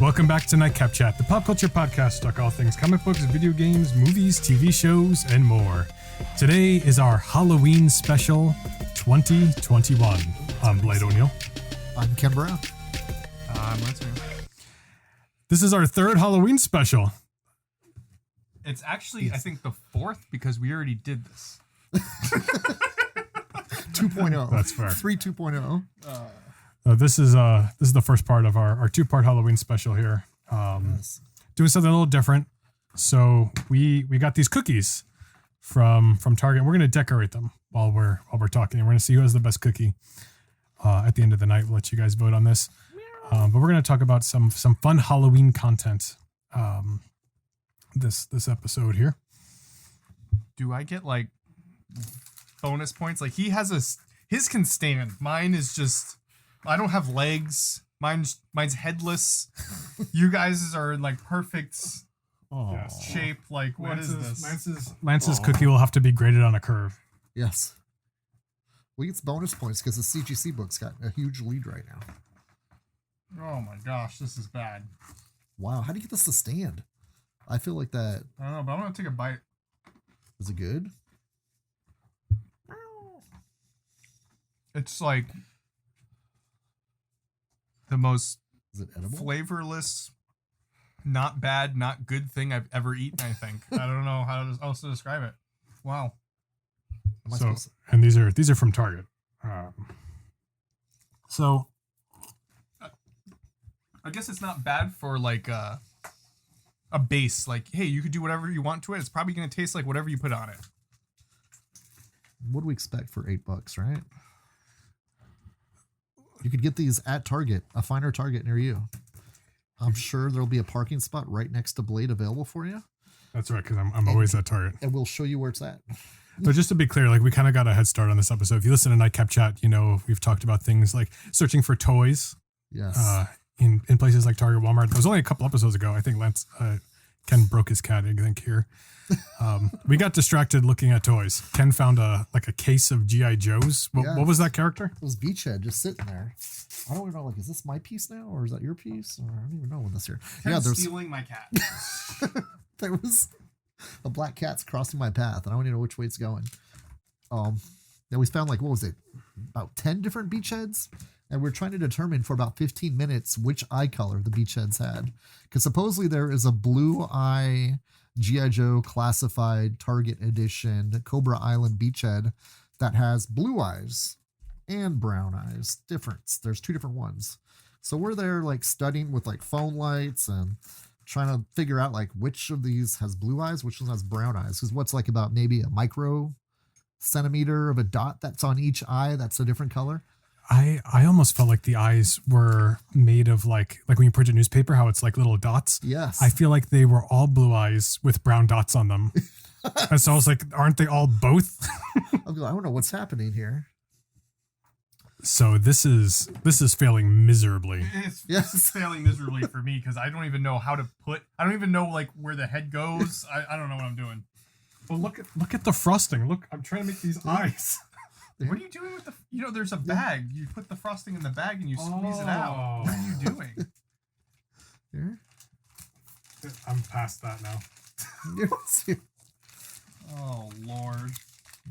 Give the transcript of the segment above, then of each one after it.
Welcome back to Nightcap Chat, the pop culture podcast, talk all things comic books, video games, movies, TV shows, and more. Today is our Halloween special 2021. I'm Blade O'Neill. I'm Ken Brown. I'm Lassen. This is our third Halloween special. It's actually, I think, the fourth because we already did this. 2.0. That's fair. 2.0. This is the first part of our two-part Halloween special here. Yes. Doing something a little different. So we got these cookies from Target. We're going to decorate them while we're talking. And we're going to see who has the best cookie at the end of the night. We'll let you guys vote on this. But we're going to talk about some fun Halloween content this episode here. Do I get like bonus points? Like he has his can stand. Mine is just, I don't have legs. Mine's headless. You guys are in like perfect shape. Like what is this? Lance's cookie will have to be graded on a curve. Yes. We get bonus points because the CGC book's got a huge lead right now. Oh my gosh, this is bad. Wow, how do you get this to stand? I feel like that. I don't know, but I'm gonna take a bite. Is it good? It's like the most Is it edible? flavorless, not bad, not good thing I've ever eaten, I think. I don't know how else to describe it. Wow. Am I So, supposed to- and these are from Target. So I guess it's not bad for like a base. Like, hey, you could do whatever you want to it. It's probably going to taste like whatever you put on it. What do we expect for $8, right? You could get these at Target, a finer Target near you. I'm sure there'll be a parking spot right next to Blade available for you. that's right, because I'm always at Target. And we'll show you where it's at. So just to be clear, like we kind of got a head start on this episode. If you listen to Nightcap Chat, you know we've talked about things like searching for toys Yes. in places like Target, Walmart. It was only a couple episodes ago. I think Ken broke his cat, I think, here. We got distracted looking at toys. Ken found a case of G.I. Joes. What was that character? It was Beachhead just sitting there. I don't even know, like, is this my piece now or is that your piece? Or I don't even know when this here. There's stealing my cat. there was a black cat's crossing my path and I don't even know which way it's going. Then we found like, what was it? About 10 different Beachheads. And we're trying to determine for about 15 minutes which eye color the Beachheads had. Because supposedly there is a blue eye G.I. Joe classified Target edition Cobra Island Beachhead that has blue eyes and brown eyes. There's two different ones. So we're there like studying with like phone lights and trying to figure out like which of these has blue eyes, which one has brown eyes. Because what's like about maybe a micro centimeter of a dot that's on each eye that's a different color. I almost felt like the eyes were made of like when you print a newspaper, how it's like little dots. Yes. I feel like they were all blue eyes with brown dots on them. And so I was like, aren't they all both? I don't know what's happening here. So this is failing miserably. This is failing miserably for me because I don't even know how to I don't even know like where the head goes. I don't know what I'm doing. Well, look at the frosting. Look, I'm trying to make these eyes. What are you doing with there's a bag. You put the frosting in the bag and you squeeze it out. What are you doing? Here. I'm past that now. Oh, Lord.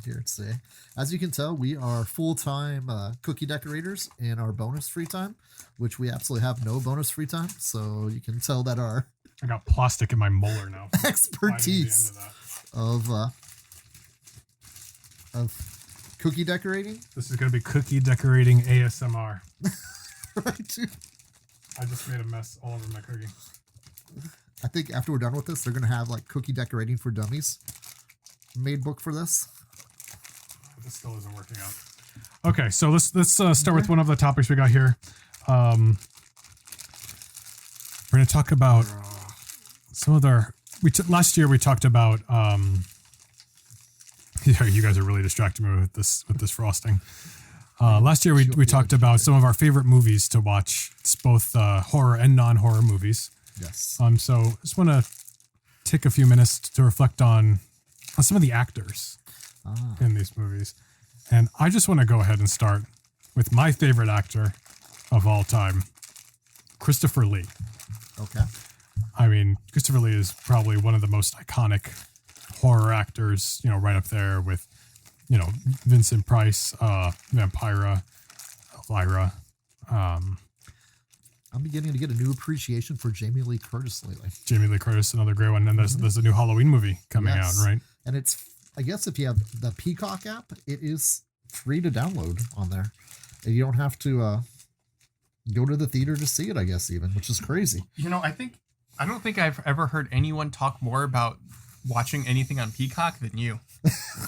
Here to say. As you can tell, we are full-time cookie decorators in our bonus free time, which we absolutely have no bonus free time. So you can tell that our I got plastic in my molar now. expertise of cookie decorating. This is going to be cookie decorating ASMR. Right. I just made a mess all over my cookie. I think after we're done with this, they're going to have like cookie decorating for dummies made book for this. This still isn't working out. Okay, so let's start with one of the topics we got here. We're going to talk about some of their. Last year we talked about. Yeah, you guys are really distracting me with this frosting. Last year we talked about some of our favorite movies to watch. It's both horror and non-horror movies. Yes. So just want to take a few minutes to reflect on some of the actors in these movies. And I just want to go ahead and start with my favorite actor of all time, Christopher Lee. Okay. I mean, Christopher Lee is probably one of the most iconic horror actors, you know, right up there with, you know, Vincent Price, Vampira, Lyra. I'm beginning to get a new appreciation for Jamie Lee Curtis lately. Jamie Lee Curtis, another great one. And there's a new Halloween movie coming out, right? And it's, I guess if you have the Peacock app, it is free to download on there. And you don't have to go to the theater to see it, I guess, even, which is crazy. You know, I don't think I've ever heard anyone talk more about watching anything on Peacock than you.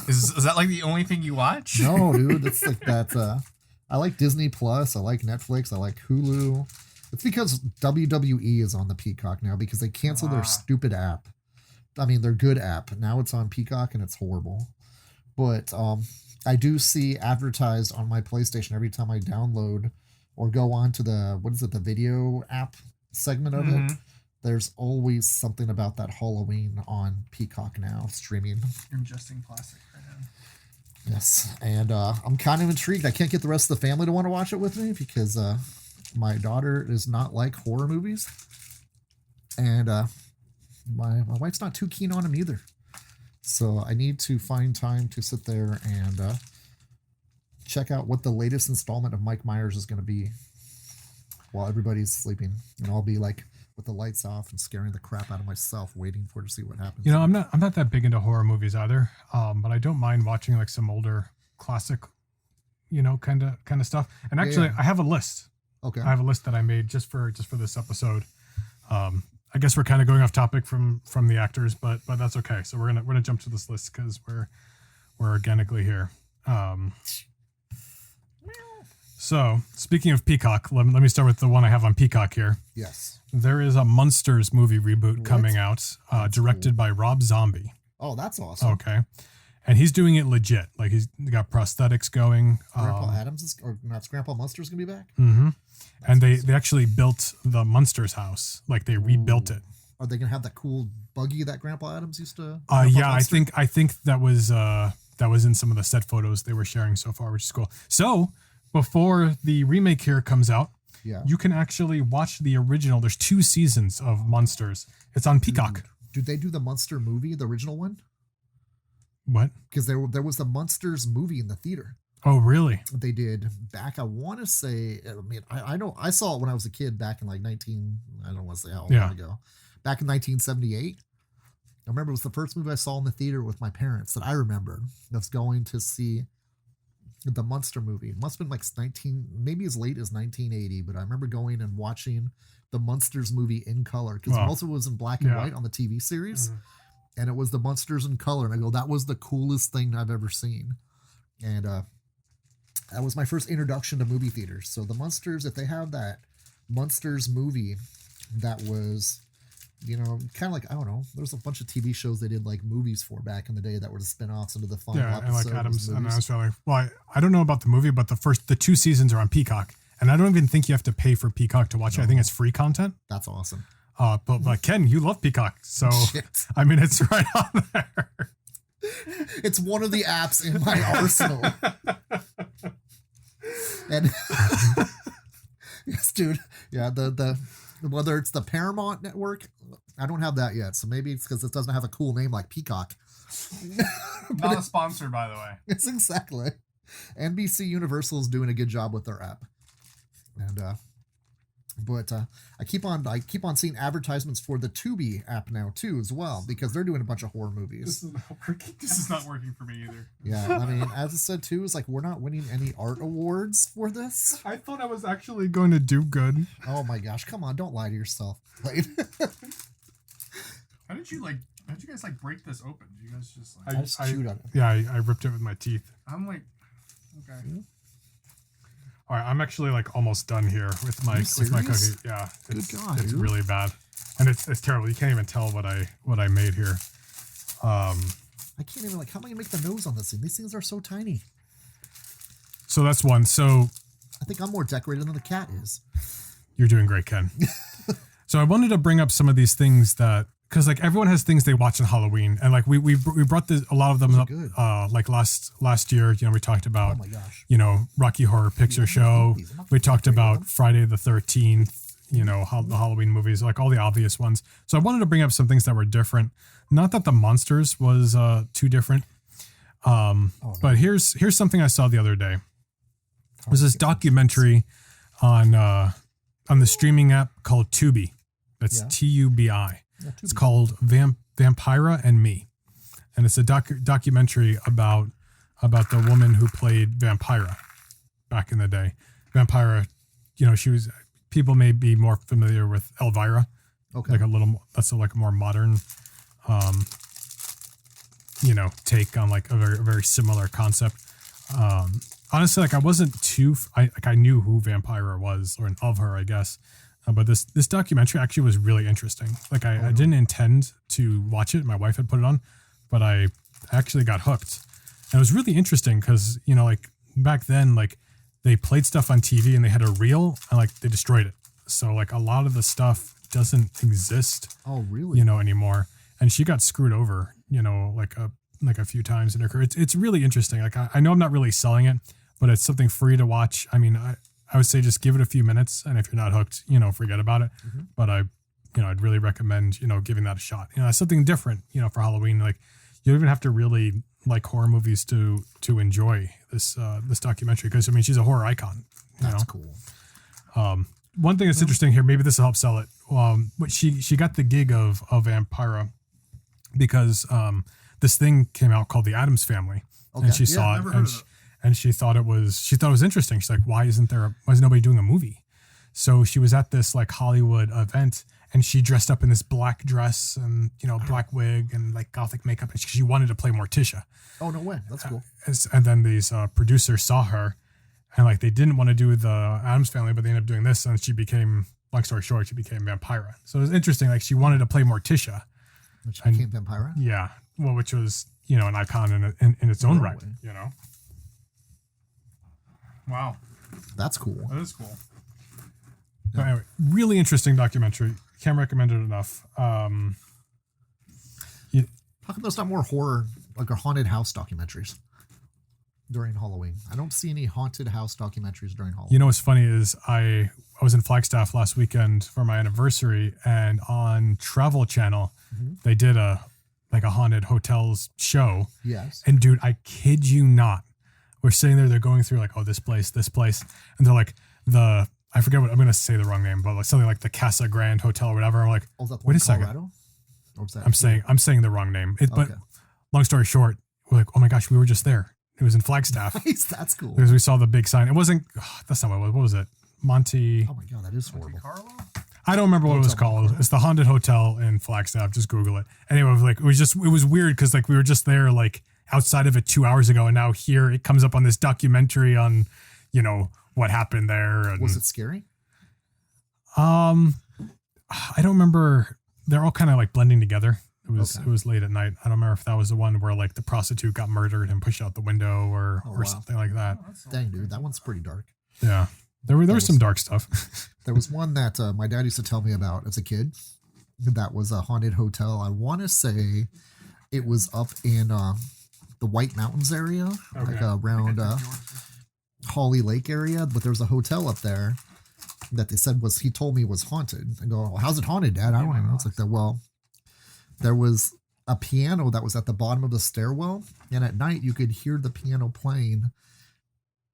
Is that like the only thing you watch? No, dude, it's like that. I like Disney Plus. I like Netflix. I like Hulu. It's because WWE is on the Peacock now because they canceled their stupid app. I mean, their good app. Now it's on Peacock and it's horrible. But I do see advertised on my PlayStation every time I download or go on to the video app segment of it. There's always something about that Halloween on Peacock now streaming. Ingesting plastic right now. Yes, and I'm kind of intrigued. I can't get the rest of the family to want to watch it with me because my daughter does not like horror movies, and my wife's not too keen on them either. So I need to find time to sit there and check out what the latest installment of Mike Myers is going to be while everybody's sleeping, and I'll be like with the lights off and scaring the crap out of myself, waiting to see what happens. You know, I'm not that big into horror movies either, but I don't mind watching like some older classic, you know, kind of stuff. And actually, I have a list. Okay. I have a list that I made just for this episode. I guess we're kind of going off topic from the actors, but that's okay. So we're gonna jump to this list because we're organically here. So speaking of Peacock, let me start with the one I have on Peacock here. Yes. There is a Monsters movie reboot coming out, directed by Rob Zombie. Oh, that's awesome. Okay. And he's doing it legit. Like he's got prosthetics going. Grandpa Adams is, or not, Grandpa Munster's gonna be back. Mm-hmm. And they actually built the Munsters house. Like they rebuilt it. Are they gonna have that cool buggy that Grandpa Adams used to? Yeah, I think that was in some of the set photos they were sharing so far, which is cool. So before the remake here comes out, you can actually watch the original. There's 2 seasons of Munsters. It's on Peacock. Did they do the Munster movie, the original one? What? Because there was the Munsters movie in the theater. Oh, really? They did back, I want to say, I mean, I know I saw it when I was a kid back in like I don't want to say how long ago. Back in 1978. I remember it was the first movie I saw in the theater with my parents that I remember. I was going to see the Munster movie. It must have been like maybe as late as 1980, but I remember going and watching the Munsters movie in color because most of it was in black and white on the TV series. Mm-hmm. And it was the Munsters in color. And I go, that was the coolest thing I've ever seen. And that was my first introduction to movie theaters. So the Munsters, if they have that Munsters movie that was, you know, kind of like, I don't know, there's a bunch of TV shows they did like movies for back in the day that were the spin-offs into the final episode. And like Adams and Family. Well, I don't know about the movie, but the 2 seasons are on Peacock. And I don't even think you have to pay for Peacock to watch it. I think it's free content. That's awesome. But Ken, you love Peacock. So, I mean, it's right on there. It's one of the apps in my arsenal. And yes, dude. Yeah, the whether it's the Paramount network, I don't have that yet. So maybe it's because it doesn't have a cool name like Peacock. Not a sponsor, by the way. It's exactly. NBC Universal is doing a good job with their app. And but I keep on seeing advertisements for the Tubi app now too as well because they're doing a bunch of horror movies. This is not working. This is not working for me either. Yeah, I mean, as I said too, it's like we're not winning any art awards for this. I thought I was actually going to do good. Oh my gosh, come on, don't lie to yourself. How did you guys like break this open? Did you guys just like I just chewed on it. Yeah, I ripped it with my teeth. I'm like, okay. All right, I'm actually like almost done here with my cookie. Yeah, it's really bad, and it's terrible. You can't even tell what I made here. I can't even how am I gonna make the nose on this thing? These things are so tiny. So that's one. So I think I'm more decorated than the cat is. You're doing great, Ken. So I wanted to bring up some of these things that. Because like everyone has things they watch on Halloween, and like we brought a lot of them up like last year. You know, we talked about Rocky Horror Picture Show. We talked about Friday the 13th. you know, the Halloween movies, like all the obvious ones. So I wanted to bring up some things that were different. Not that the monsters was too different. But here's something I saw the other day. There's this documentary on the streaming app called Tubi. That's Tubi. Yeah, It's called Vampira and Me, and it's a documentary about the woman who played Vampira back in the day. Vampira, you know, people may be more familiar with Elvira. Okay. That's like a more modern, you know, take on like a very similar concept. Honestly, like I wasn't I knew who Vampira was, or of her, I guess. But this documentary actually was really interesting. Like I didn't intend to watch it. My wife had put it on, but I actually got hooked. And it was really interesting because, you know, like back then, like they played stuff on TV and they had a reel and like they destroyed it. So like a lot of the stuff doesn't exist. Oh, really? You know, anymore. And she got screwed over, you know, like a few times in her career. It's really interesting. Like I know I'm not really selling it, but it's something free to watch. I mean, I would say just give it a few minutes, and if you're not hooked, you know, forget about it. Mm-hmm. But I'd really recommend, you know, giving that a shot. You know, it's something different, you know, for Halloween. Like you don't even have to really like horror movies to enjoy this documentary, because I mean she's a horror icon. That's cool. One thing that's interesting here, maybe this will help sell it. But she got the gig of Vampira because this thing came out called The Addams Family, and she saw it, and she thought it was interesting. She's like, why is nobody doing a movie? So she was at this like Hollywood event, and she dressed up in this black dress and, you know, black wig and like gothic makeup, and she wanted to play Morticia. Oh, no way. That's cool. And then these producers saw her, and like they didn't want to do the Addams Family, but they ended up doing this, and she became, long story short, she became Vampira. So it was interesting. Like she wanted to play Morticia. Which became Vampira? Yeah. Well, which was, you know, an icon in its own right, you know. Wow. That's cool. That is cool. So anyway, really interesting documentary. Can't recommend it enough. How come there's not more horror, like a haunted house documentaries during Halloween? I don't see any haunted house documentaries during Halloween. You know what's funny is I was in Flagstaff last weekend for my anniversary, and on Travel Channel, they did a haunted hotels show. Yes. And dude, I kid you not, we're sitting there, they're going through like, oh, this place, and they're like I forget what I'm gonna say the wrong name, but like something like the Casa Grande Hotel or whatever. I'm like, oh, is that the wait one a second. Colorado? Or was that I'm saying the wrong name. But long story short, we're like, oh my gosh, we were just there. It was in Flagstaff. Nice, that's cool. Because we saw the big sign. It wasn't. That's not what it was. What was it? Monte. Oh my god, that is horrible. Carlo? I don't remember what it was called. It's the haunted hotel in Flagstaff. Just Google it. Anyway, like it was weird because like we were just there like outside of it 2 hours ago, and now here it comes up on this documentary on, you know, what happened there. And, was it scary? I don't remember. They're all kind of like blending together. It was late at night. I don't remember if that was the one where like the prostitute got murdered and pushed out the window or something like that. Dang, dude, that one's pretty dark. Yeah, there was some dark stuff. There was one that my dad used to tell me about as a kid. That was a haunted hotel. I want to say it was up in the White Mountains area, like around Holly Lake area. But there was a hotel up there that they said he told me was haunted. I go, well, how's it haunted, Dad? I don't even know. It's like that. Well, there was a piano that was at the bottom of the stairwell, and at night you could hear the piano playing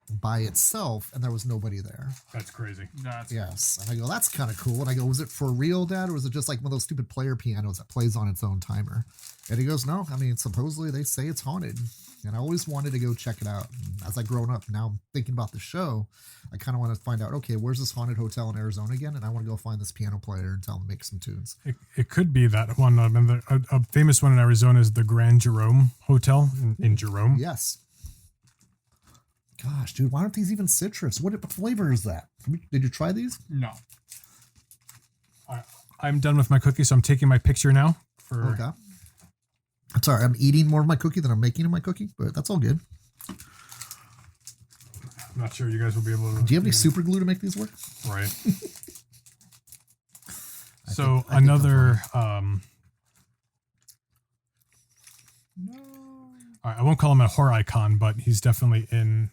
by itself, and there was nobody there. That's crazy. Yes. And I go, that's kind of cool. And I go, was it for real, Dad, or was it just like one of those stupid player pianos that plays on its own timer? And he goes, no, I mean, supposedly they say it's haunted. And I always wanted to go check it out. And as I grown up, now I'm thinking about the show, I kind of want to find out, okay, where's this haunted hotel in Arizona again? And I want to go find this piano player and tell him to make some tunes. It could be that one. A famous one in Arizona is the Grand Jerome Hotel in Jerome. Yes. Gosh, dude, why aren't these even citrus? What flavor is that? Did you try these? No. I'm done with my cookie, so I'm taking my picture now. Okay. I'm sorry, I'm eating more of my cookie than I'm making of my cookie, but that's all good. I'm not sure you guys will be able to. Do you have any super glue to make these work? Right. So another. No. All right, I won't call him a horror icon, but he's definitely in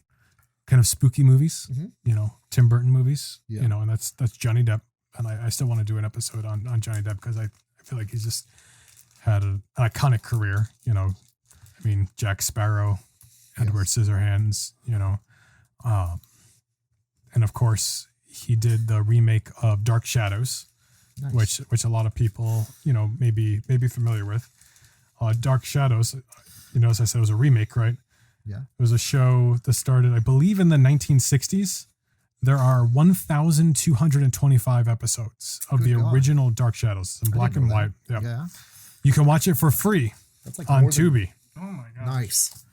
kind of spooky movies. Mm-hmm. You know, Tim Burton movies. Yeah. You know, and that's Johnny Depp. and I still want to do an episode on Johnny Depp because I feel like he's just had an iconic career. You know, I mean, Jack Sparrow, Edward Scissorhands, you know, and of course he did the remake of Dark Shadows, Nice. which a lot of people, you know, maybe familiar with. Dark Shadows, you know, as I said, it was a remake, right? Yeah. It was a show that started, I believe, in the 1960s. There are 1,225 episodes of Good the God. original Dark Shadows in I black didn't and know white. that. Yep. Yeah. You can watch it for free That's like on more than- Tubi. Oh my god. Nice.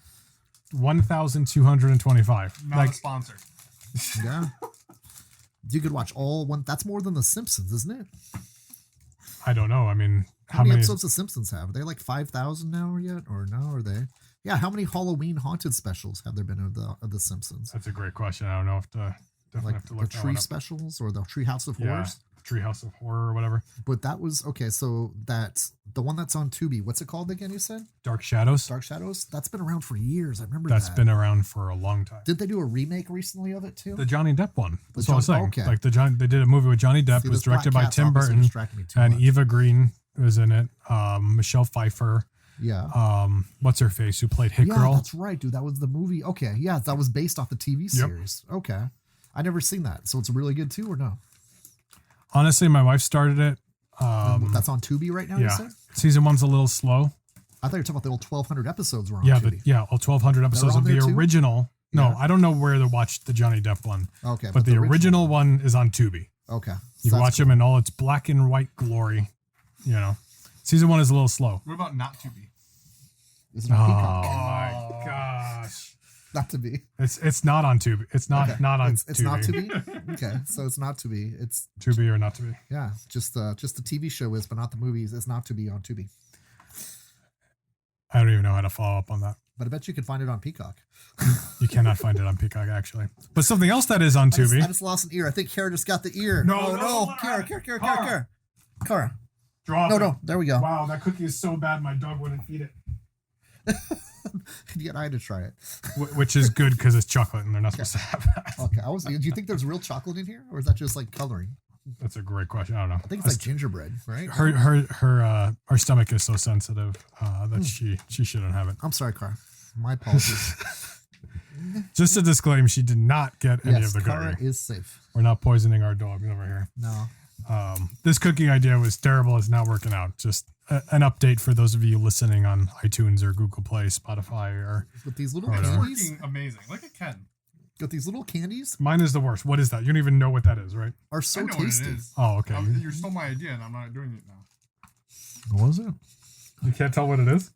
1,225. Not a sponsor. Yeah. You could watch all one. That's more than The Simpsons, isn't it? I don't know. I mean, How many episodes The Simpsons have? Are they like 5,000 now yet? Or no? Are they? Yeah. How many Halloween haunted specials have there been of the Simpsons? That's a great question. I don't know if definitely Like have to the look that tree one up. specials or the Tree House of Yeah, Horrors? Treehouse of Horror or whatever. But that was okay. So that's the one that's on Tubi. What's it called again? You said Dark Shadows. Dark Shadows. That's been around for years. I remember That's that. been around for a long time. Did they do a remake recently of it too? The Johnny Depp one. That's The what I was John- saying. okay. Like they did a movie with Johnny Depp. See, It was this Black directed by Cat's Tim obviously Burton, distracted me too and much. Eva Green was in it. Michelle Pfeiffer. Yeah. What's her face? Who played Hit Yeah, Girl? that's right, dude. That was the movie. Okay, yeah, that was based off the TV series. Okay, I never seen that, so it's really good too, or no? Honestly, my wife started it. That's on Tubi right now. You Yeah, said? season one's a little slow. I thought you were talking about the old 1,200 episodes were on Yeah, Tubi. all 1,200 episodes on of the there too? original. No, Yeah. I don't know where to watch the Johnny Depp one, Okay, but the original one is on Tubi. Okay, You so can watch that's them in all its black and white glory. You know, season one is a little slow. What about not to be? cool. Is it on Peacock? my gosh. Not to be. It's not on Tubi. It's not Okay. not on It's Tubi. not to be. Okay, so it's not to be. It's Tubi or not to be. yeah, just the TV show is, but not the movies. It's not to be on Tubi. I don't even know how to follow up on that. But I bet you can find it on Peacock. You cannot find it on Peacock actually. But something else that is on I Tubi. just lost an ear. I think Kara just got the ear. No, oh, no, no. Kara, Kara. Drop No, it. no. There we go. Wow, that cookie is so bad my dog wouldn't eat it. Yeah, I had to try it. Which is good because it's chocolate and they're not supposed to have that. Okay. Do you think there's real chocolate in here, or is that just like coloring? That's a great question. I don't know. I think it's like gingerbread, right? Her stomach is so sensitive that she shouldn't have it. I'm sorry, Kara. My apologies. Just to disclaim, she did not get any Yes, of the Kara cookie. is safe. We're not poisoning our dogs over here. No. This cooking idea was terrible. It's not working out. Just an update for those of you listening on iTunes or Google Play, Spotify, or With these little Whatever. candies. Working amazing. Look at Ken. With these little candies mine is the worst. What is that? You don't even know what that is, right? are I so know tasty. what it is. Oh, okay. You stole my idea and I'm not doing it now. What was it? You can't tell what it is?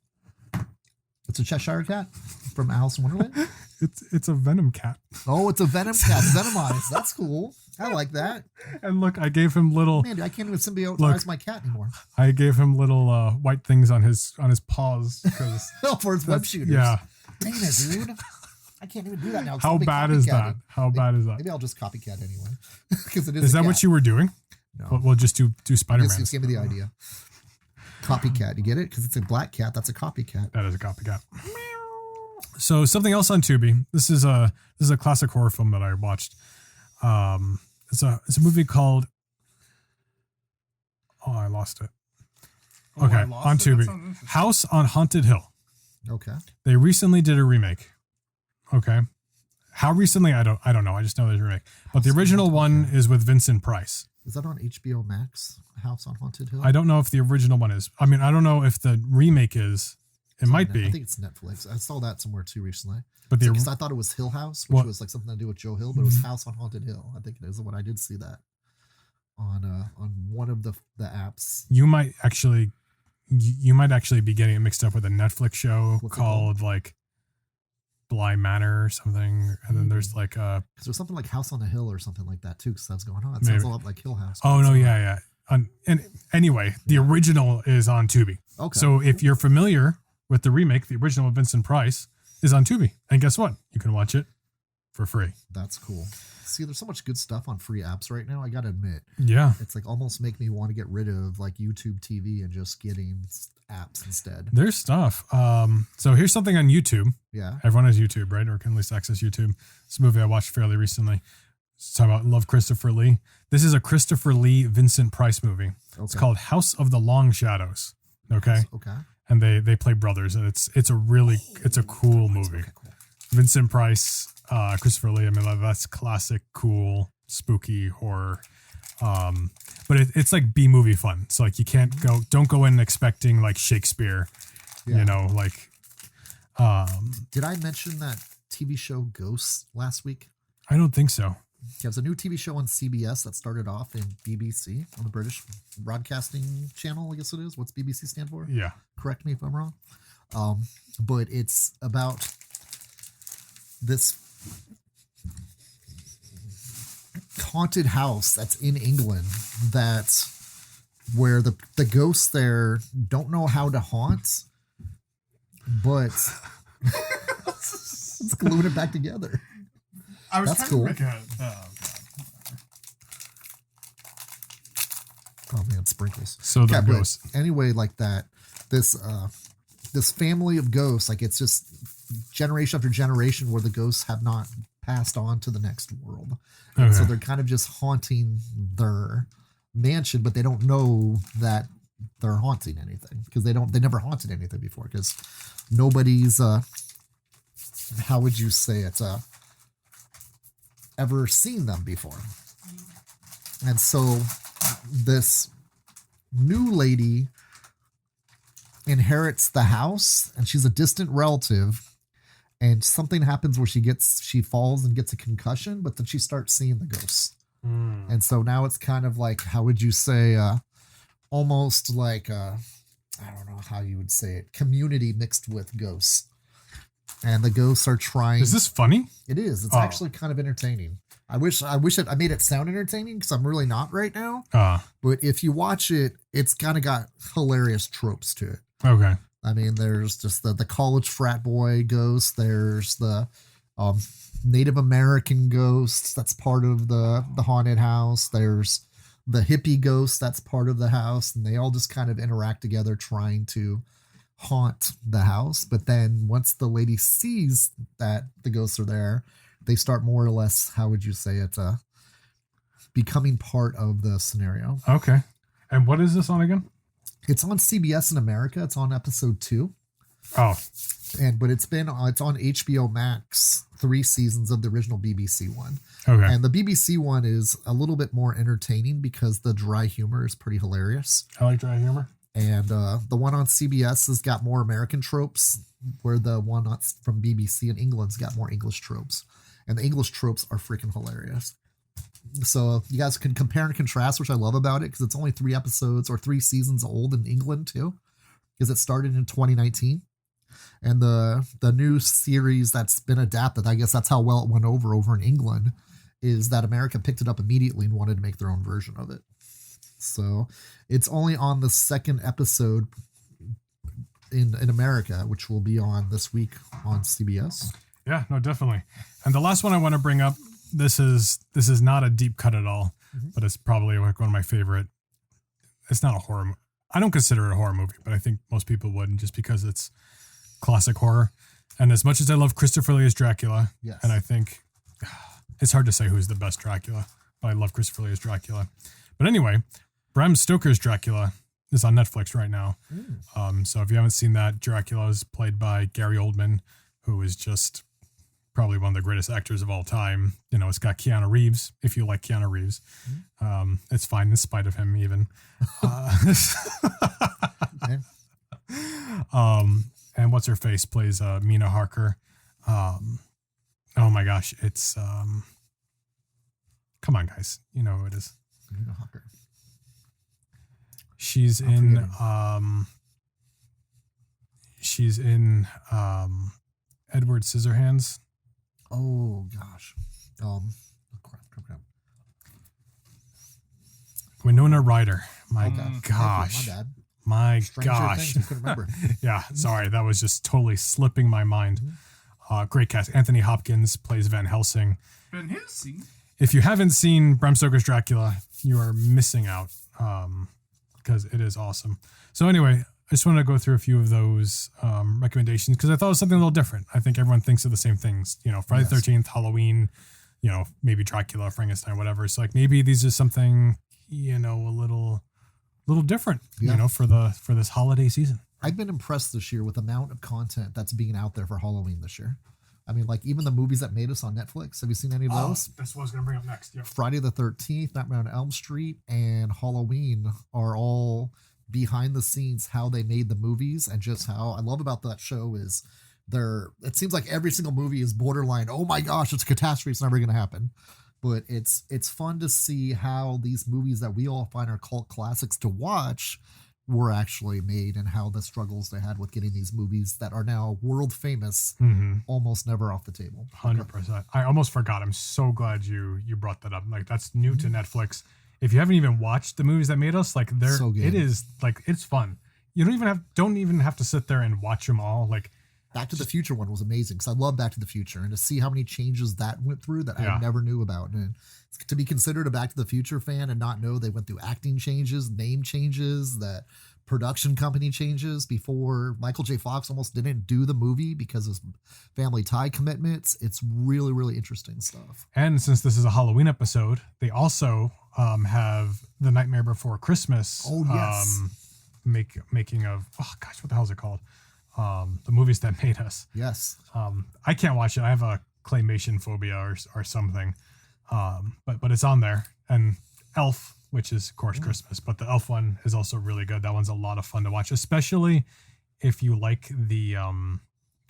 It's a Cheshire cat from Alice in Wonderland. It's a venom cat. Oh, it's a venom cat. Venomized. That's cool. I like that. And look, I gave him little Man, I can't even symbiotize my cat anymore. white things on his paws because For its web shooters. yeah. Dang it, dude. I can't even do that now. 'cause How I'll be bad is copycatted. that? How bad is that? Maybe I'll just copycat anyway. Because it is. Is a that cat. what you were doing? No. We'll just do Spider-Man. Just give me the idea. Copycat. You get it? Because it's a black cat. That's a copycat. That is a copycat. So something else on Tubi. This is a classic horror film that I watched. It's a movie called. Oh, I lost it. Oh, Okay, I lost on it? That Tubi. sounds interesting. House on Haunted Hill. Okay. They recently did a remake. Okay. How recently? I don't know. I just know there's a remake. But the House on original Haunted one Hill. is with Vincent Price. Is that on HBO Max? House on Haunted Hill? I don't know if the original one is. I mean, I don't know if the remake is. It might I be. think it's Netflix. I saw that somewhere too recently. But the Because I thought it was Hill House, which What? was like something to do with Joe Hill, but it was House on Haunted Hill. I think it is when I did see that on one of the apps. you might actually be getting it mixed up with a Netflix show What's it called like Bly Manor or something, and then there's like a Because there's something like House on the Hill or something like that too. Because that's going on. It Maybe. sounds a lot like Hill House. oh no yeah. And anyway, the original is on Tubi. Okay. So if you're familiar with the remake, the original with Vincent Price is on Tubi, and guess what? You can watch it for free. That's cool. See, there's so much good stuff on free apps right now. I gotta admit, Yeah. it's like almost make me want to get rid of like YouTube TV and just getting apps instead. There's stuff. So here's something on YouTube. Yeah. Everyone has YouTube, right? Or can at least access YouTube. It's a movie I watched fairly recently. talking about love Christopher Lee. This is a Christopher Lee Vincent Price movie. It's called House of the Long Shadows. Okay. Okay. And they play brothers, and it's a cool movie. Okay, cool. Vincent Price, Christopher Lee. I mean, that's classic, cool, spooky horror. But it's like B movie fun. So like you don't go in expecting like Shakespeare, Yeah. you know, like. Did I mention that TV show Ghosts last week? I don't think so. There's a new TV show on CBS that started off in BBC on the British Broadcasting Channel, I guess it is. What's BBC stand for? Yeah. Correct me if I'm wrong. But it's about this haunted house that's in England where the ghosts there don't know how to haunt, but it's gluing it back together. I was That's trying to cool. make Oh man, sprinkles. So the Yeah, but ghost. anyway, like that, this family of ghosts, like it's just generation after generation where the ghosts have not passed on to the next world. And so Okay. they're kind of just haunting their mansion, but they don't know that they're haunting anything because they never haunted anything before because nobody's how would you say it, ever seen them before. And so this new lady inherits the house, and she's a distant relative, and something happens where she falls and gets a concussion, but then she starts seeing the ghosts. And so now it's kind of like, how would you say, almost like I don't know how you would say it, community mixed with ghosts. And the ghosts are trying. Is this funny? It is. It's actually kind of entertaining. I wish I made it sound entertaining because I'm really not right now. But if you watch it, it's kind of got hilarious tropes to it. Okay. I mean, there's just the college frat boy ghost. There's the Native American ghost that's part of the haunted house. There's the hippie ghost that's part of the house. And they all just kind of interact together trying to haunt the house. But then once the lady sees that the ghosts are there, they start more or less, how would you say it, becoming part of the scenario. Okay. And what is this on again? It's on CBS in America. It's on episode 2. Oh, But it's on HBO Max, 3 seasons of the original BBC one. okay. And the BBC one is a little bit more entertaining because the dry humor is pretty hilarious. I like dry humor. And the one on CBS has got more American tropes, where the one from BBC in England's got more English tropes. And the English tropes are freaking hilarious. So you guys can compare and contrast, which I love about it, because it's only 3 episodes or 3 seasons old in England too, because it started in 2019. And the new series that's been adapted, I guess that's how well it went over in England, is that America picked it up immediately and wanted to make their own version of it. So it's only on the 2nd episode in America, which will be on this week on CBS. Yeah, no, definitely. And the last one I want to bring up, this is not a deep cut at all, but it's probably like one of my favorite. It's not a horror. I don't consider it a horror movie, but I think most people would, just because it's classic horror. And as much as I love Christopher Lee as Dracula, Yes. and I think it's hard to say who's the best Dracula, but I love Christopher Lee as Dracula. But anyway, Bram Stoker's Dracula is on Netflix right now. So if you haven't seen that, Dracula is played by Gary Oldman, who is just probably one of the greatest actors of all time. You know, it's got Keanu Reeves, if you like Keanu Reeves. It's fine in spite of him even. Okay. And what's her face plays Mina Harker. Oh my gosh, it's come on guys, you know who it is. Mina Harker. She's in Edward Scissorhands. Oh gosh. Crap. Winona Ryder. My Okay. gosh. My bad. My Stranger gosh. Things, I couldn't remember. Yeah, sorry. That was just totally slipping my mind. Great cast. Anthony Hopkins plays Van Helsing. Van Helsing. If you haven't seen Bram Stoker's Dracula, you are missing out, because it is awesome. So anyway, I just wanted to go through a few of those recommendations because I thought it was something a little different. I think everyone thinks of the same things. You know, Friday the 13th, Halloween, maybe Dracula, Frankenstein, whatever. So like maybe these are something, a little different, for this holiday season. I've been impressed this year with the amount of content that's being out there for Halloween this year. I mean, like even the movies that made us on Netflix. Have you seen any of those? That's what I was going to bring up next. Yep. Friday the 13th, Nightmare on Elm Street, and Halloween are all behind the scenes, how they made the movies, and just how I love about that show is it seems like every single movie is borderline, oh my gosh, it's a catastrophe, it's never going to happen. But it's fun to see how these movies that we all find are cult classics to watch were actually made, and how the struggles they had with getting these movies that are now world famous almost never off the table. 100%. I almost forgot. I'm so glad you brought that up. Like that's new to Netflix. If you haven't even watched the movies that made us, like So good. it is like it's fun. You don't even have to sit there and watch them all. Like Back to the Future one was amazing because I love Back to the Future, and to see how many changes that went through that I never knew about, and to be considered a Back to the Future fan and not know they went through acting changes, name changes, that production company changes before Michael J. Fox almost didn't do the movie because of family tie commitments. It's really, really interesting stuff. And since this is a Halloween episode, they also have The Nightmare Before Christmas. Oh, yes. Making of, oh gosh, what the hell is it called? The movies that made us. Yes. I can't watch it. I have a claymation phobia or something. But it's on there. And Elf, which is of course Christmas, but the Elf one is also really good. That one's a lot of fun to watch, especially if you like the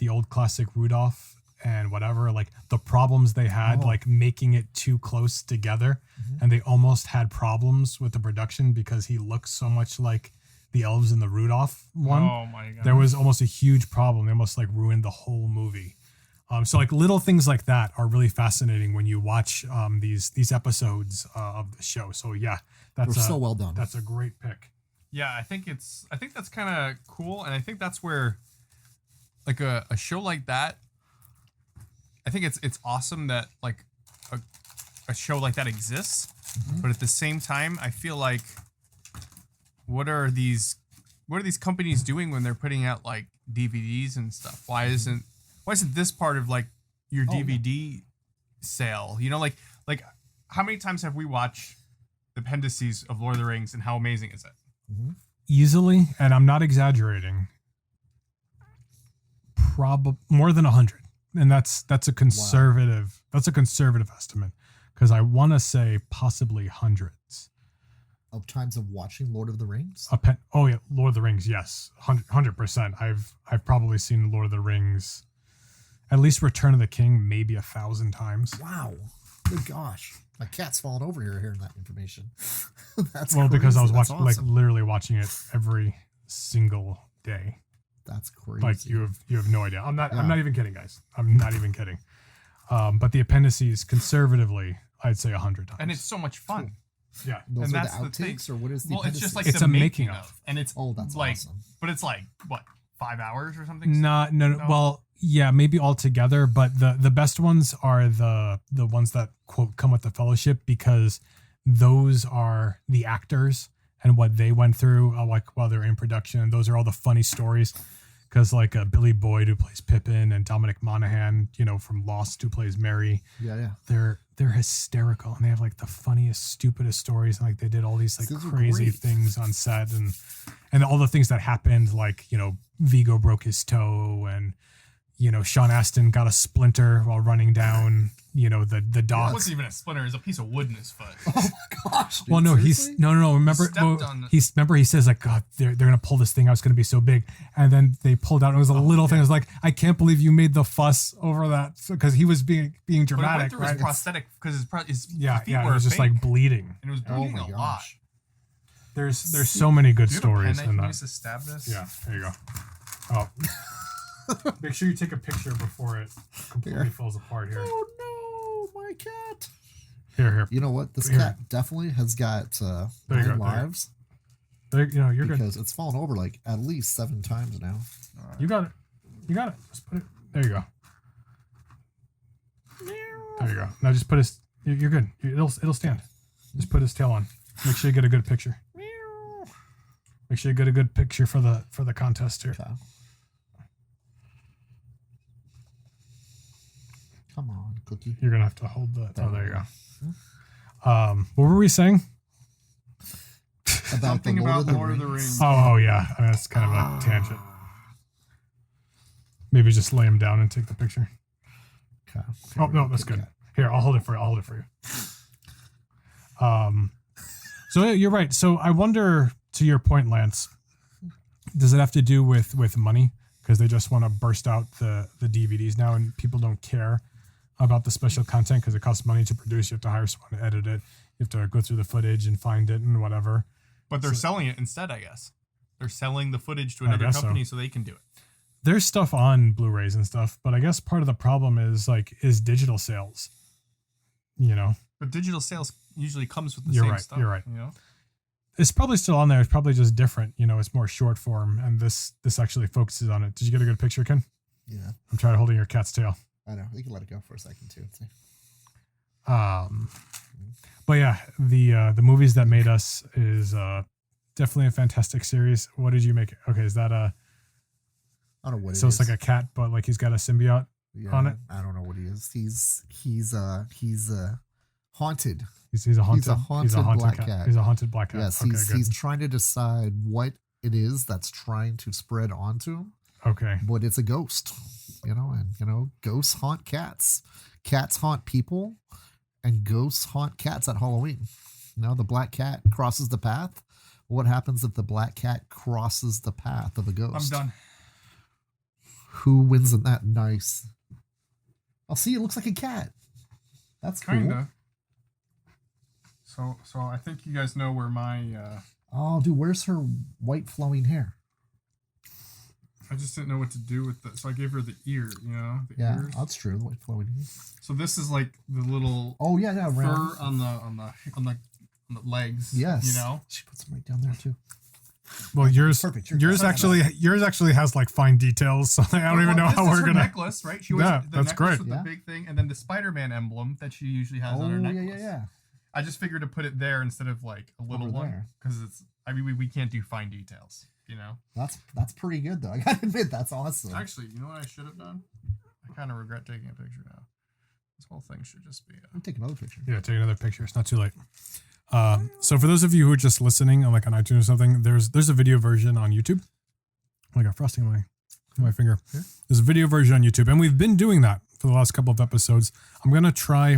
old classic Rudolph and whatever, like the problems they had, like making it too close together. And they almost had problems with the production because he looks so much like the elves in the Rudolph one. Oh my god. There was almost a huge problem. They almost like ruined the whole movie. So like little things like that are really fascinating when you watch these episodes of the show. So yeah, They're so well done. That's a great pick. Yeah, I think that's kind of cool, and I think that's where like a show like that, I think it's awesome that like a show like that exists, but at the same time, I feel like what are these companies doing when they're putting out like DVDs and stuff? Why isn't this part of like your DVD sale? Like how many times have we watched the appendices of Lord of the Rings, and how amazing is it? Easily, and I'm not exaggerating, probably more than 100, and that's a conservative estimate, because I want to say possibly hundreds of times of watching Lord of the Rings. Lord of the Rings, yes, 100%. I've probably seen Lord of the Rings, at least Return of the King, maybe 1,000 times. Wow, good gosh, my cat's falling over here hearing that information. That's well, crazy. because I was That's watching, awesome. like literally watching it every single day. That's crazy. Like you have no idea. I'm not even kidding, guys. I'm not even kidding. But the appendices, conservatively, I'd say 100 times. And it's so much fun. Yeah. Those and are that's the the thing. outtakes, or what is the? Well, it's just like It's the a making making of, of. and it's that's like, awesome. but it's like what, 5 hours or something? No. No? Well, yeah, maybe all together, but the best ones are the ones that quote come with the Fellowship, because those are the actors and what they went through like while they're in production. Those are all the funny stories, because like Billy Boyd, who plays Pippin, and Dominic Monaghan, from Lost, who plays Mary. Yeah. They're hysterical, and they have like the funniest, stupidest stories, and like they did all these like Those are crazy great. things on set, and all the things that happened, like Vigo broke his toe, and Sean Astin got a splinter while running down the It docks. wasn't even a splinter; it was a piece of wood in his foot. Oh my gosh. Dude, Well, no, seriously? no. Remember, stepped on he says like, God, they're gonna pull this thing out. It's gonna be so big, and then they pulled out. And it was a little thing. It was like, I can't believe you made the fuss over that, because he was being But it went dramatic, through right? his prosthetic because his feet Yeah. were It was just fake, like bleeding. and it was Oh bleeding my a lot. gosh. There's so many good Do you have a pen stories I in can that. use to stab this? Yeah, there you go. Oh, make sure you take a picture before it completely falls apart here. Oh no, my cat. Here. You know what? This Here. cat definitely has got There you 9 go, there. lives, There, you're good. because it's fallen over like at least 7 times now. You got it. Just put it. There you go. There you go. Now just put his. You're good. It'll stand. Just put his tail on. Make sure you get a good picture. Make sure you get a good picture for the contest here. Okay. Come on. cookie. You're gonna have to hold the. Oh, there you go. What were we saying? About Something the about Lord of the Rings. Oh yeah, I mean, that's kind of a tangent. Maybe just lay him down and take the picture. Okay. Oh no, that's good. Here, I'll hold it for you. So yeah, you're right. So I wonder, to your point, Lance, does it have to do with money? Because they just want to burst out the DVDs now, and people don't care about the special content because it costs money to produce. You have to hire someone to edit it. You have to go through the footage and find it and whatever. But they're selling it instead, I guess. They're selling the footage to another company so they can do it. There's stuff on Blu-rays and stuff, but I guess part of the problem is digital sales. You know, but digital sales usually comes with the You're same right, stuff. you're right. You know, it's probably still on there. It's probably just different. You know, it's more short form, and this actually focuses on it. Did you get a good picture, Ken? Yeah. I'm trying holding your cat's tail. I know. You can let it go for a second too. But yeah, the movies that made us is definitely a fantastic series. What did you make? Okay, is that a? I don't know what. So it's like a cat, but like he's got a symbiote on it. I don't know what he is. He's haunted. He's a haunted black cat. He's a haunted black cat. Yes, Okay, he's trying to decide what it is that's trying to spread onto him. Okay. But it's a ghost, and ghosts haunt cats. Cats haunt people, and ghosts haunt cats at Halloween. The black cat crosses the path. What happens if the black cat crosses the path of a ghost? I'm done. Who wins in that? Nice. I'll see. It looks like a cat. That's Kinda. Cool. So I think you guys know where my. Oh, dude, where's her white flowing hair? I just didn't know what to do with it, so I gave her the ear. The ears. That's true. The white flowing hair. So this is like the little. Oh yeah, fur round. on the legs. Yes. She puts them right down there too. Well, yours Perfect. yours actually has like fine details, so I don't even know how we're gonna. Necklace, right? She wears the that's necklace great. with the big thing, and then the Spider-Man emblem that she usually has on her necklace. Yeah. I just figured to put it there instead of like a little Over one there. because it's. I mean, we can't do fine details. That's pretty good though. I gotta admit, that's awesome. Actually, you know what I should have done? I kind of regret taking a picture now. This whole thing should just be. I'll take another picture. Yeah, take another picture. It's not too late. So for those of you who are just listening on like on iTunes or something, there's a video version on YouTube. Oh, I got frosting on my finger. Yeah. There's a video version on YouTube, and we've been doing that for the last couple of episodes. I'm gonna try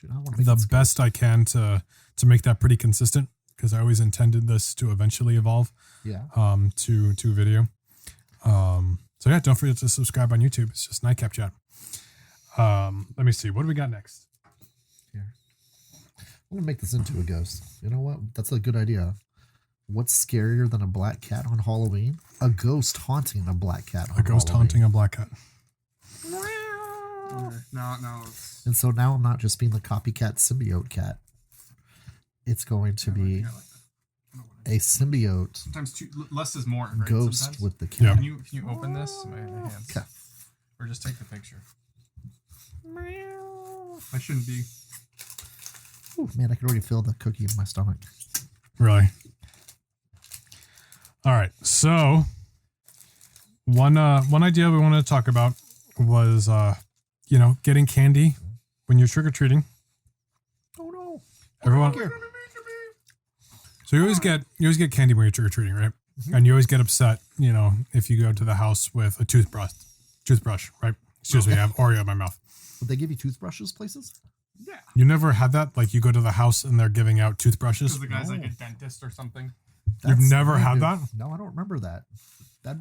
the best I can to make that pretty consistent because I always intended this to eventually evolve. Yeah. To video. So yeah, don't forget to subscribe on YouTube. It's just Nightcap Chat. Let me see. What do we got next? Here. I'm gonna make this into a ghost. You know what? That's a good idea. What's scarier than a black cat on Halloween? A ghost haunting a black cat on Halloween. Haunting a black cat. No. And so now I'm not just being the copycat symbiote cat. It's going to be a symbiote. Sometimes less is more. Right? Ghost Sometimes. with the cat. Yeah. Can you open this? My hands. Okay. Or just take the picture. I shouldn't be. Ooh, man, I can already feel the cookie in my stomach. Really? All right. So one idea we wanted to talk about was getting candy when you're trick or treating. Oh no! Everyone. So you always get candy when you're trick or treating, right? Mm-hmm. And you always get upset, if you go to the house with a toothbrush, right? Excuse me, I have Oreo in my mouth. Would they give you toothbrushes places? Yeah. You never had that? Like you go to the house and they're giving out toothbrushes? Because the guy's like a dentist or something. You've never had that? No, I don't remember that. That'd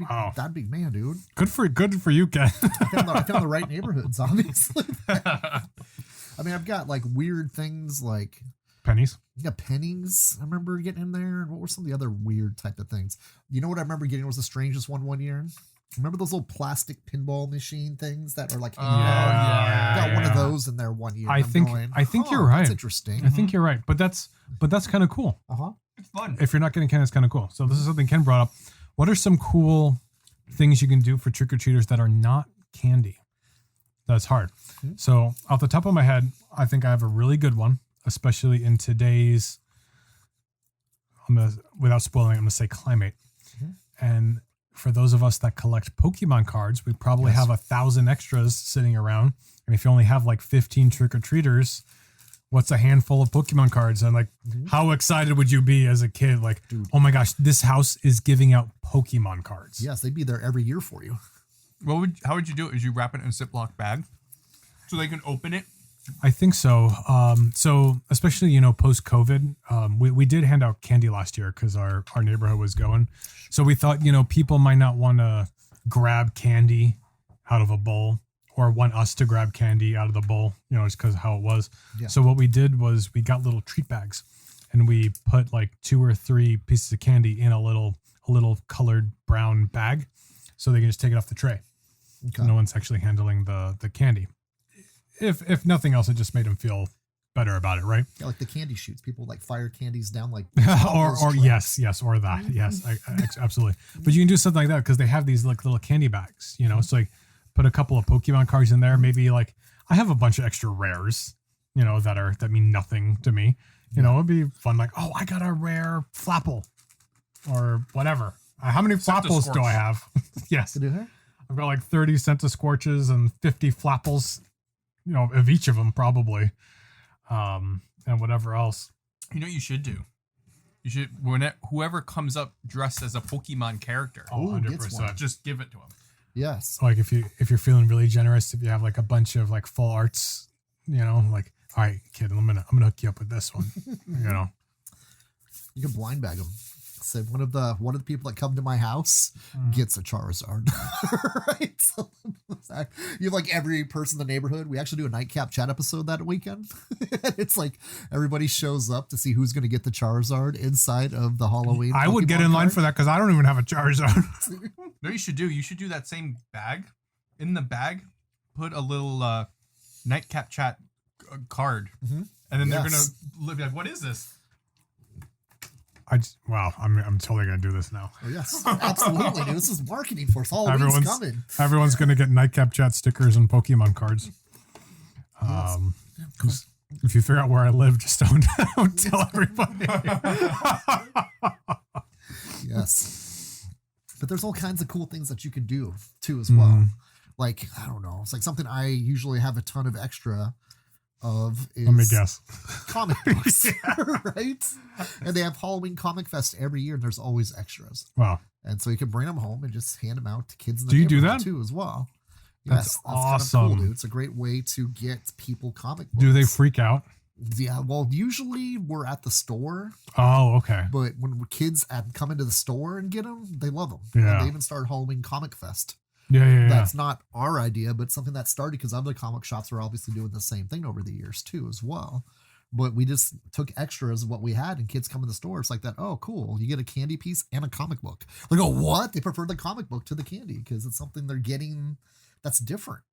be man, dude. Good for you, Ken. I found the right neighborhoods, obviously. I mean, I've got like weird things like pennies. Yeah, pennies. I remember getting in there. And what were some of the other weird type of things? You know what I remember getting was the strangest one year? Remember those little plastic pinball machine things that are like got one of those in there one year. I think you're right. That's interesting. I think you're right. But that's kind of cool. It's fun. If you're not getting candy, it's kind of cool. So this is something Ken brought up. What are some cool things you can do for trick-or-treaters that are not candy? That's hard. Mm-hmm. So off the top of my head, I think I have a really good one, especially in today's, without spoiling, I'm going to say climate. Mm-hmm. And for those of us that collect Pokemon cards, we probably have 1,000 extras sitting around. And if you only have like 15 trick-or-treaters, what's a handful of Pokemon cards? And like, how excited would you be as a kid? Like, Dude. oh my gosh, this house is giving out Pokemon cards. Yes, they'd be there every year for you. How would you do it? Is you wrap it in a Ziploc bag so they can open it? I think so. So especially, you know, post-COVID, we did hand out candy last year because our neighborhood was going. So we thought, you know, people might not want to grab candy out of a bowl or want us to grab candy out of the bowl, you know, just because of how it was. Yeah. So what we did was we got little treat bags and we put like 2 or 3 pieces of candy in a little colored brown bag so they can just take it off the tray. Okay. No one's actually handling the candy. If nothing else, it just made them feel better about it, right? Yeah, like the candy shoots. People like fire candies down like or yes, or that. Yes, absolutely. But you can do something like that because they have these like little candy bags, you know. So like put a couple of Pokemon cards in there. Maybe like I have a bunch of extra rares, you know, that mean nothing to me. You know, it'd be fun. Like, oh, I got a rare Flapple or whatever. How many Flapples do I have? Yes, I've got like 30 Centiscorches and 50 Flapples. You know, of each of them probably, and whatever else. You know what you should do? You should, whoever comes up dressed as a Pokemon character, 100%. Just give it to them. Yes. Like if you're feeling really generous, if you have like a bunch of like full arts, you know, like, all right, kid, I'm gonna hook you up with this one. You know, you can blind bag them. Say one of the people that come to my house gets a Charizard. Right? So, you have like every person in the neighborhood. We actually do a Nightcap Chat episode that weekend. It's like everybody shows up to see who's going to get the Charizard inside of the Halloween. I would get in line for that because I don't even have a Charizard. No, you should do that same bag. In the bag, put a little Nightcap Chat card, and then they're gonna be like, "What is this?" I'm totally gonna do this now. Oh, yes, absolutely, dude. This is marketing for us. Halloween's coming. Everyone's gonna get Nightcap Chat stickers and Pokemon cards. If you figure out where I live, just don't tell everybody. Yes, but there's all kinds of cool things that you can do too as well. Like, I don't know, it's like something I usually have a ton of extra of is, let me guess, comic books. Right? And they have Halloween Comic Fest every year and there's always extras. Wow. And so you can bring them home and just hand them out to kids in the do you do neighborhood that too as well. That's awesome. Kind of cool, dude. It's a great way to get people comic books. Do they freak out? Yeah, well, usually we're at the store. Oh, okay. But when kids come into the store and get them, they love them. Yeah. And they even started Halloween Comic Fest. Yeah. That's not our idea, but something that started because other comic shops are obviously doing the same thing over the years too as well. But we just took extras of what we had and kids come in the store. It's like that. Oh, cool. You get a candy piece and a comic book. Like, oh, what? They prefer the comic book to the candy because it's something they're getting that's different.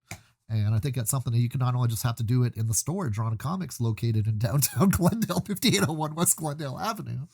And I think that's something that you can not only just have to do it in the store, Dracula Comics located in downtown Glendale, 5801 West Glendale Avenue.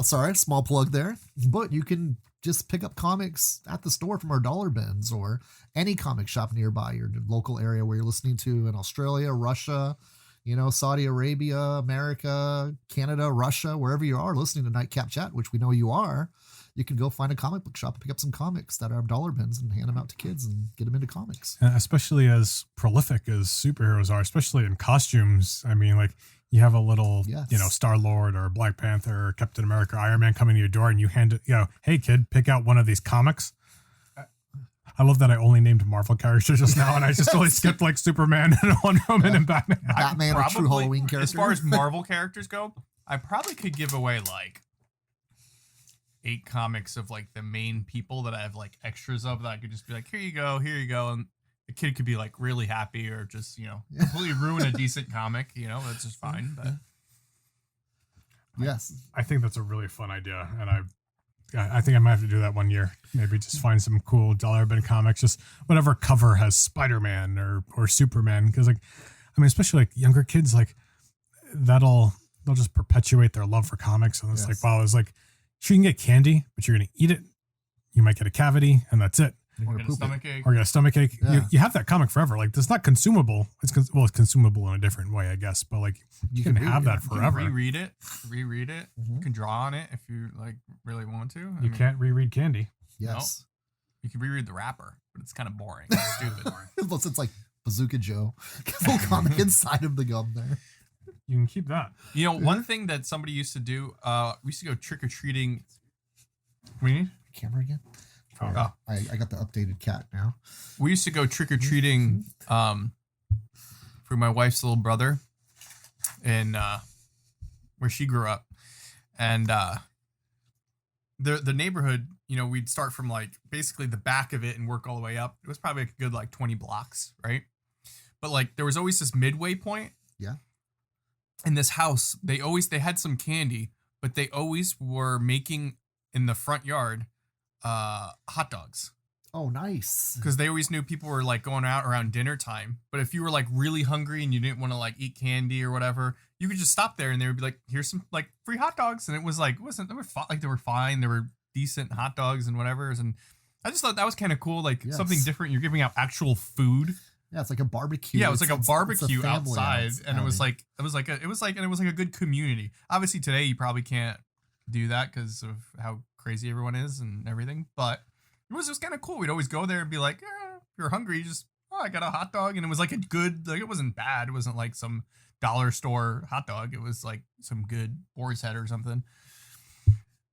Sorry, small plug there. But you can just pick up comics at the store from our dollar bins or any comic shop nearby your local area where you're listening to in Australia, Russia, you know, Saudi Arabia, America, Canada, Russia, wherever you are listening to Nightcap Chat, which we know you are. You can go find a comic book shop and pick up some comics that are dollar bins and hand them out to kids and get them into comics. And especially as prolific as superheroes are, especially in costumes. I mean, like you have a little, you know, Star-Lord or Black Panther or Captain America, Iron Man coming to your door and you hand it, you know, hey kid, pick out one of these comics. I love that I only named Marvel characters just now and I just totally skipped like Superman and Wonder Woman and Batman. Batman, a true Halloween character. As far as Marvel characters go, I probably could give away like 8 comics of like the main people that I have like extras of that I could just be like, here you go. And the kid could be like really happy or just, you know, completely ruin a decent comic, you know, that's just fine. But yes, I think that's a really fun idea. And I think I might have to do that one year. Maybe just find some cool dollar bin comics, just whatever cover has Spider-Man or Superman. Cause like, I mean, especially like younger kids, like they'll just perpetuate their love for comics. And it's like, wow, it's like, sure, you can get candy, but you're going to eat it. You might get a cavity, and that's it. Or get a stomachache. Or get a stomachache. Yeah. You have that comic forever. Like, it's not consumable. It's consumable in a different way, I guess. But like, you can have that forever. You can reread it. You can draw on it if you like really want to. You can't reread candy. Yes. You can reread the wrapper, but it's kind of boring. It's stupid. Plus, it's like Bazooka Joe. Little comic inside of the gum there. You can keep that. You know, one thing that somebody used to do, we used to go trick or treating. What do you need? Camera again? Oh. I got the updated cat now. We used to go trick or treating for my wife's little brother in where she grew up, and the neighborhood. You know, we'd start from like basically the back of it and work all the way up. It was probably a good like 20 blocks, right? But like there was always this midway point. Yeah. In this house, they had some candy, but they always were making in the front yard hot dogs. Oh, nice. Because they always knew people were like going out around dinner time. But if you were like really hungry and you didn't want to like eat candy or whatever, you could just stop there and they would be like, here's some like free hot dogs. And it was like, they were fine. They were decent hot dogs and whatever. And I just thought that was kind of cool. Like something different. You're giving out actual food. Yeah, it's like a barbecue. Yeah, it was like a barbecue it's a outside, and it was like a good community. Obviously, today you probably can't do that because of how crazy everyone is and everything. But it was just kind of cool. We'd always go there and be like, if you're hungry, I got a hot dog, and it was like a good, like it wasn't bad. It wasn't like some dollar store hot dog. It was like some good boar's head or something.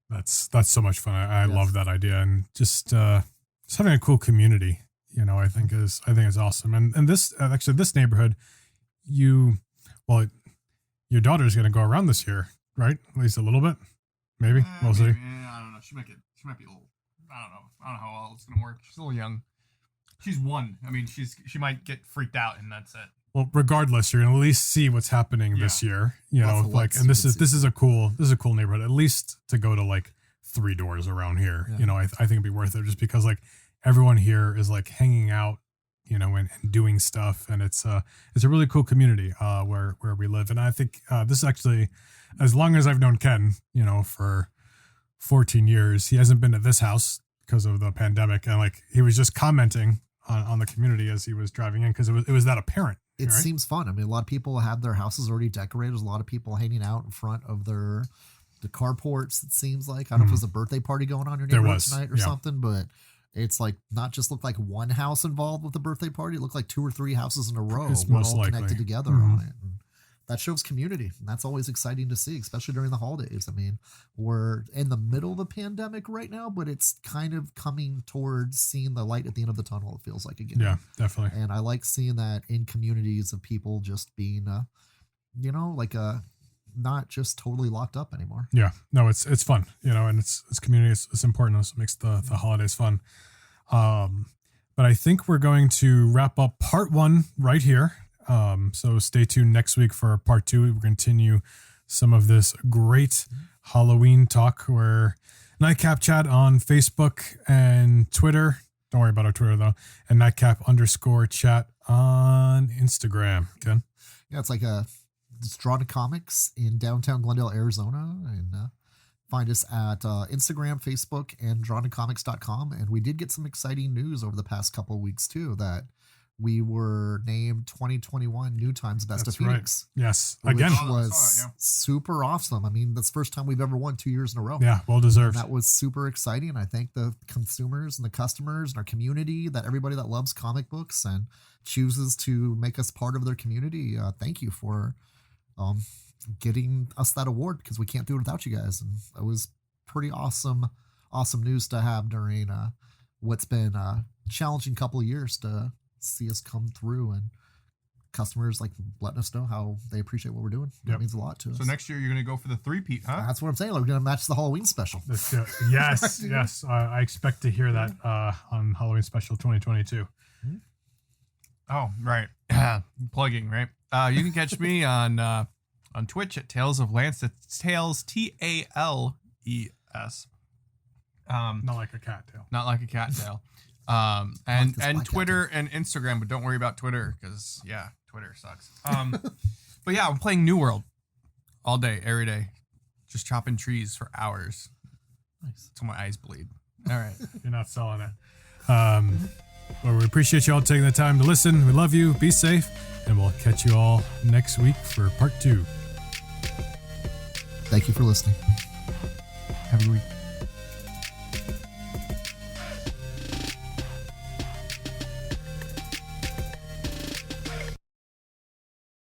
That's so much fun. I love that idea, and just having a cool community. You know, I think is awesome. And this actually this neighborhood, your daughter's going to go around this year, right? At least a little bit, maybe. We'll see. I don't know. She might be old. I don't know how well it's going to work. She's a little young. She's 1. I mean, she might get freaked out, and that's it. Well, regardless, you're going to at least see what's happening this year. You know, like, and this is a cool neighborhood. At least to go to like 3 doors around here. Yeah. You know, I think it'd be worth it just because like. Everyone here is like hanging out, you know, and doing stuff, and it's a really cool community where we live. And I think this is actually, as long as I've known Ken, you know, for 14 years, he hasn't been to this house because of the pandemic, and like he was just commenting on the community as he was driving in because it was that apparent. It right? Seems fun. I mean, a lot of people have their houses already decorated. There's a lot of people hanging out in front of the carports. It seems like I don't know if there's a birthday party going on in your neighborhood tonight or something, but. It's like not just looked like one house involved with the birthday party. It looked like 2 or 3 houses in a row. It's we're most all likely connected together on it. And that shows community. And that's always exciting to see, especially during the holidays. I mean, we're in the middle of a pandemic right now, but it's kind of coming towards seeing the light at the end of the tunnel, it feels like again. Yeah, definitely. And I like seeing that in communities of people just being, not just totally locked up anymore. Yeah, no, it's fun, you know, and it's community. It's important. So it makes the holidays fun. But I think we're going to wrap up part 1 right here. So stay tuned next week for part 2. We'll continue some of this great Halloween talk. We're Nightcap Chat on Facebook and Twitter. Don't worry about our Twitter though. And Nightcap_chat on Instagram. Ken? Yeah, it's like it's Drawn to Comics in downtown Glendale, Arizona, and find us at Instagram, Facebook, and drawntocomics.com. And we did get some exciting news over the past couple of weeks too, that we were named 2021 New Times Best of Phoenix. Right. Yes, again, which was super awesome. I mean, that's the first time we've ever won 2 years in a row. Yeah, well deserved. And that was super exciting. I thank the consumers and the customers and our community, that everybody that loves comic books and chooses to make us part of their community. Thank you for getting us that award, because we can't do it without you guys. And it was pretty awesome news to have during what's been a challenging couple of years to see us come through, and customers like letting us know how they appreciate what we're doing. That means a lot to us. So next year you're going to go for the 3-peat, huh? That's what I'm saying. We're going to match the Halloween special. Yes, yes. I expect to hear that on Halloween special 2022. Oh, right. Plugging, right? You can catch me on Twitch at Tales of Lance. That's Tales, Tales. Not like a cat tail. Not like a cat tail. And Twitter and Instagram, but don't worry about Twitter because Twitter sucks. But yeah, I'm playing New World all day, every day, just chopping trees for hours. Nice. Till my eyes bleed. All right. You're not selling it. Well, we appreciate you all taking the time to listen. We love you. Be safe. And we'll catch you all next week for part 2. Thank you for listening. Have a good week.